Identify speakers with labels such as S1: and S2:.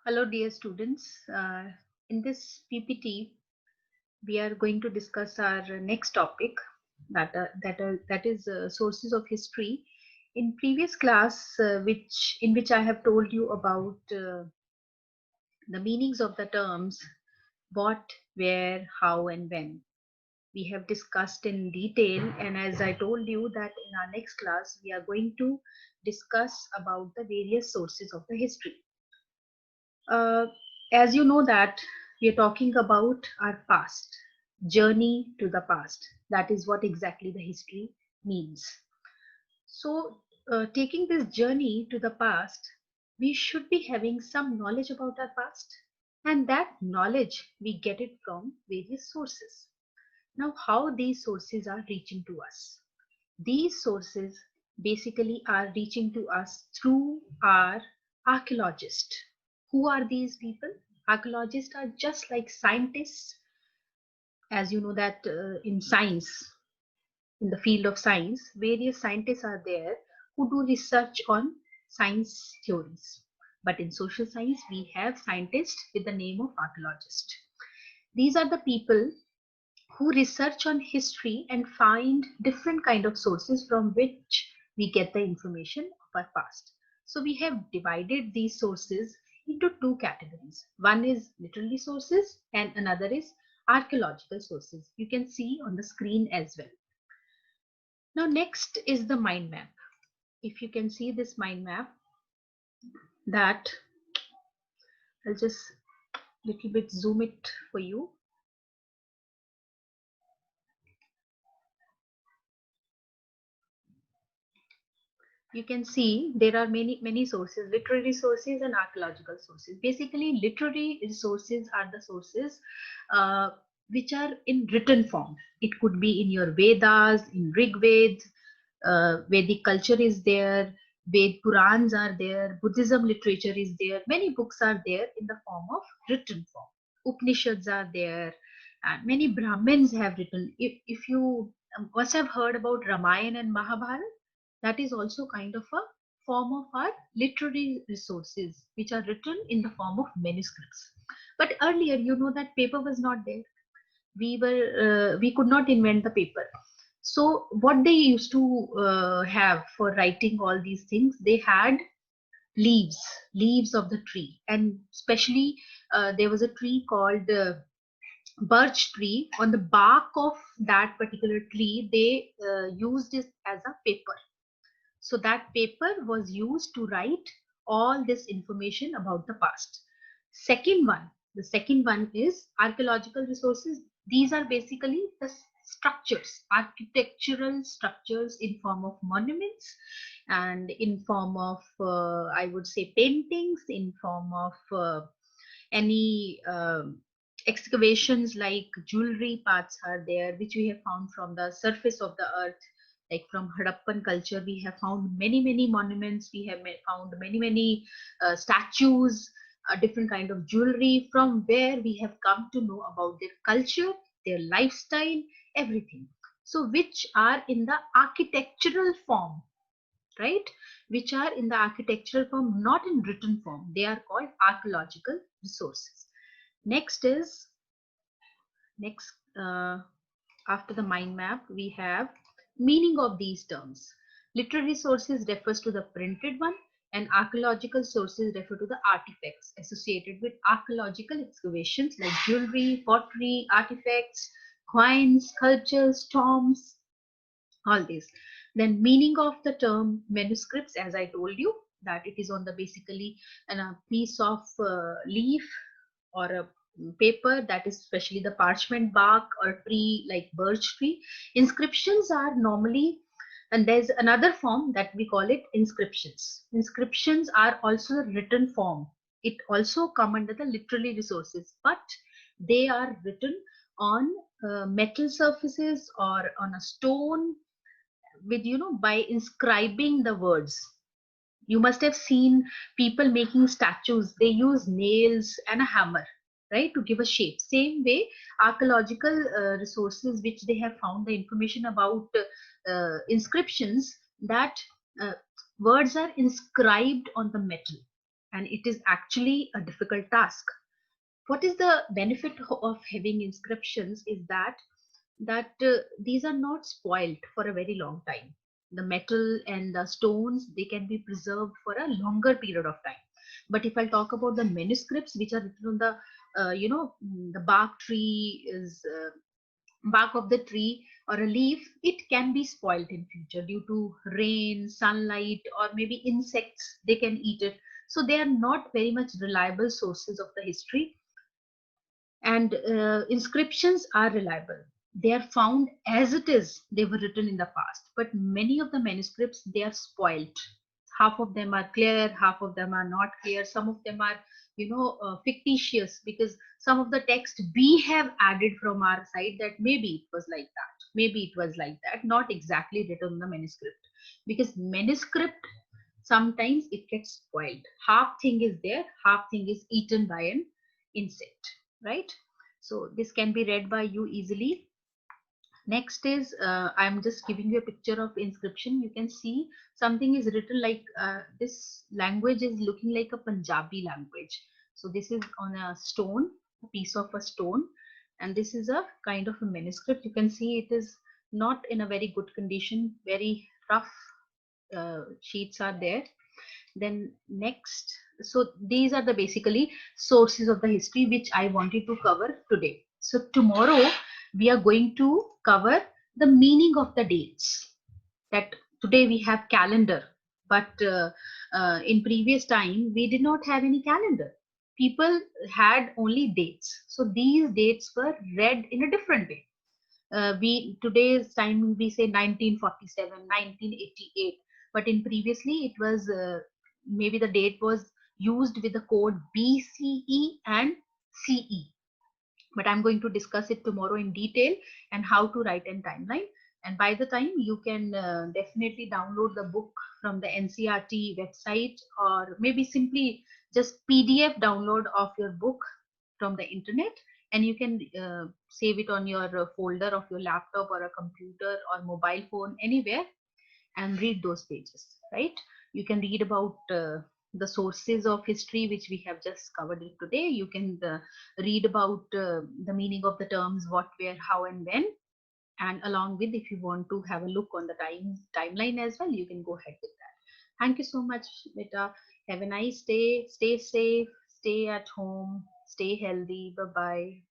S1: Hello, dear students. In this PPT, we are going to discuss our next topic that is sources of history. In previous class, which I have told you about the meanings of the terms what, where, how, and when. We have discussed in detail, and as I told you that in our next class, we are going to discuss about the various sources of the history. Uh, as you know that we are talking about our past, journey to the past. That is what exactly the history means. So, taking this journey to the past, we should be having some knowledge about our past, and that knowledge we get it from various sources. Now, how these sources are reaching to us? These sources basically are reaching to us through our archaeologists. Who are these people? Archaeologists are just like scientists, as you know that in science, in the field of science, various scientists are there who do research on science theories. But in social science, we have scientists with the name of archaeologist. These are the people who research on history and find different kind of sources from which we get the information of our past. So we have divided these sources into two categories. One is literary sources and another is archaeological sources. You can see on the screen as well. Now next is the mind map. If you can see this mind map, that I'll just little bit zoom it for you. You can see there are many sources, literary sources and archaeological sources. Basically literary resources are the sources uh, which are in written form. It could be in your Vedas, in Rig Ved, Vedic culture is there, Ved Purans are there, Buddhism literature is there, many books are there in the form of written form. Upanishads are there, and many Brahmins have written. If you must have heard about Ramayana and Mahabharata, that is also kind of a form of our literary resources which are written in the form of manuscripts. But earlier, you know that paper was not there. We could not invent the paper. So what they used to have for writing all these things, they had leaves, leaves of the tree, and especially there was a tree called birch tree. On the bark of that particular tree, they used it as a paper. So that paper was used to write all this information about the past. The second one is archaeological resources. These are basically the structures, architectural structures in form of monuments and in form of, I would say, paintings, in form of any excavations like jewelry parts are there, which we have found from the surface of the earth. Like from Harappan culture, we have found many monuments. We have found many statues, different kind of jewelry, from where we have come to know about their culture, their lifestyle, everything. So which are in the architectural form, right? Which are in the architectural form, not in written form. They are called archaeological resources. Next is next after the mind map, we have meaning of these terms. Literary sources refers to the printed one, and archaeological sources refer to the artifacts associated with archaeological excavations like jewelry, pottery, artifacts, coins, sculptures, tombs, all these. Then meaning of the term manuscripts, as I told you, that it is on the basically a piece of leaf or a paper, that is especially the parchment bark or tree like birch tree. Inscriptions are normally, and there's another form that we call it inscriptions. Inscriptions are also a written form. It also come under the literary resources, but they are written on metal surfaces or on a stone, with, you know, by inscribing the words. You must have seen people making statues. They use nails and a hammer, right, to give a shape. Same way, archaeological resources which they have found the information about inscriptions, that uh, words are inscribed on the metal, and it is actually a difficult task. What is the benefit of having inscriptions is that these are not spoiled for a very long time. The metal and the stones, they can be preserved for a longer period of time. But if I talk about the manuscripts which are written on the the bark of the tree or a leaf, it can be spoiled in future due to rain, sunlight, or maybe insects, they can eat it. So they are not very much reliable sources of the history. And inscriptions are reliable. They are found as it is, they were written in the past. But many of the manuscripts, they are spoiled. Half of them are clear, half of them are not clear. Some of them are, fictitious, because some of the text we have added from our side that maybe it was like that, maybe it was like that, not exactly written in the manuscript. Because manuscript, sometimes it gets spoiled. Half thing is there, half thing is eaten by an insect, right? So this can be read by you easily. Next is, I'm just giving you a picture of inscription. You can see something is written like, this language is looking like a Punjabi language. So this is on a stone, a piece of a stone, and this is a kind of a manuscript. You can see it is not in a very good condition, very rough sheets are there. Then next, so these are the basically sources of the history which I wanted to cover today. So tomorrow we are going to cover the meaning of the dates. That today we have calendar, but in previous time we did not have any calendar. People had only dates. So these dates were read in a different way. We today's time we say 1947, 1988, but in previously it was, maybe the date was used with the code BCE and CE. But I'm going to discuss it tomorrow in detail, and how to write a timeline. And by the time, you can definitely download the book from the NCRT website, or maybe simply just PDF download of your book from the internet, and you can save it on your folder of your laptop or a computer or mobile phone, anywhere, and read those pages, right? You can read about the sources of history which we have just covered it today. You can read about the meaning of the terms what, where, how, and when. And along with, if you want to have a look on the timeline as well, you can go ahead with that. Thank you so much, beta. Have a nice day. Stay safe, stay at home, stay healthy. Bye bye.